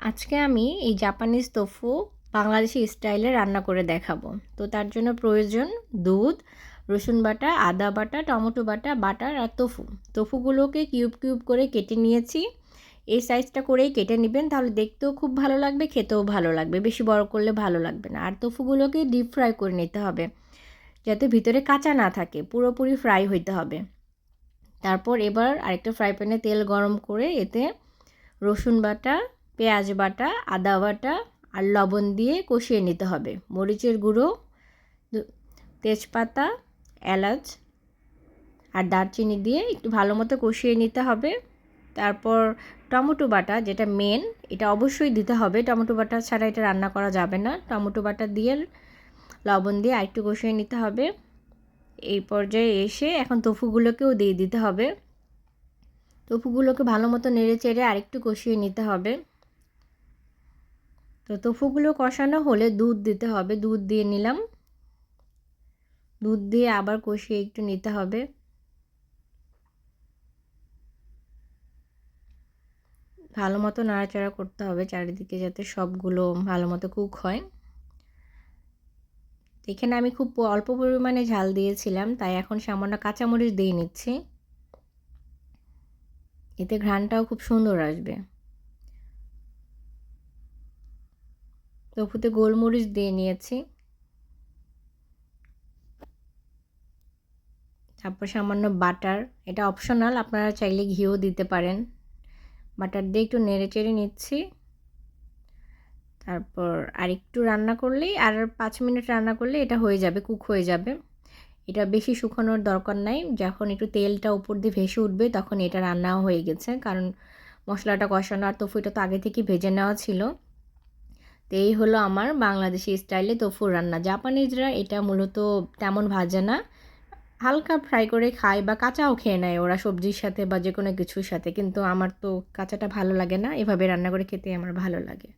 আজকে আমি এই জাপানিজ তোফু বাংলাদেশি স্টাইলে রান্না করে দেখাবো। তো তার জন্য প্রয়োজন দুধ, রসুন বাটা, আদা বাটা, টমেটো বাটা, বাটার আর তোফুগুলোকে কিউব কিউব করে কেটে নিয়েছি। এই সাইজটা করেই কেটে নেবেন, তাহলে দেখতেও খুব ভালো লাগবে, খেতেও ভালো লাগবে। বেশি বড় করলে ভালো লাগবে না। আর তোফুগুলোকে ডিপ ফ্রাই করে নিতে হবে, যাতে ভিতরে কাঁচা না থাকে, পুরোপুরি ফ্রাই হইতে হবে। তারপর এবার আরেকটা ফ্রাই প্যানে তেল গরম করে এতে রসুন বাটা, পেঁয়াজ বাটা, আদা বাটা আর লবণ দিয়ে কষিয়ে নিতে হবে। মরিচের গুঁড়ো, তেজপাতা, এলাচ আর দারচিনি দিয়ে একটু ভালো মতো কষিয়ে নিতে হবে। তারপর টমেটো বাটা, যেটা মেন, এটা অবশ্যই দিতে হবে। টমেটো বাটা ছাড়া এটা রান্না করা যাবে না। টমেটো বাটা দিয়ে লবণ দিয়ে আরেকটু কষিয়ে নিতে হবে। এই পর্যায়ে এসে এখন তোফুগুলোকেও দিয়ে দিতে হবে। তোফুগুলোকে ভালো মতো নেড়ে চেড়ে আরেকটু কষিয়ে নিতে হবে। তো তোফুগুলো কষানো হলে দুধ দিতে হবে। দুধ দিয়ে নিলাম। দুধ দিয়ে আবার কষিয়ে একটু নিতে হবে। ভালো মতো নাড়াচাড়া করতে হবে চারিদিকে, যাতে সবগুলো ভালো মতো কুক হয়। এখানে আমি খুব অল্প পরিমাণে ঝাল দিয়েছিলাম, তাই এখন সামান্য কাঁচামরিচ দিয়ে নিচ্ছি। এতে ঘ্রাণটাও খুব সুন্দর আসবে। তোফুতে গোলমরিচ দিয়ে নিয়েছি। তারপর সামান্য বাটার, এটা অপশনাল, আপনারা চাইলে ঘিও দিতে পারেন। বাটার দিয়ে একটু নেড়ে চেড়ে নিচ্ছি। তারপর আরেকটু রান্না করলেই, আর 5 মিনিট রান্না করলে এটা হয়ে যাবে, কুক হয়ে যাবে। এটা বেশি শুকানোর দরকার নাই। যখন একটু তেলটা উপর দিয়ে ভেসে উঠবে তখন এটা রান্নাও হয়ে গেছে, কারণ মশলাটা কষানো আর তোফুটা তো আগে থেকে ভেজে নেওয়া ছিল। তো এই হলো আমার বাংলাদেশি স্টাইলে তোফু রান্না। জাপানিজরা এটা মূলত তেমন ভাজে না, হালকা ফ্রাই করে খায় বা কাঁচাও খেয়ে নেয় ওরা সবজির সাথে বা যে কোনো কিছুর সাথে। কিন্তু আমার তো কাঁচাটা ভালো লাগে না, এভাবে রান্না করে খেতে আমার ভালো লাগে।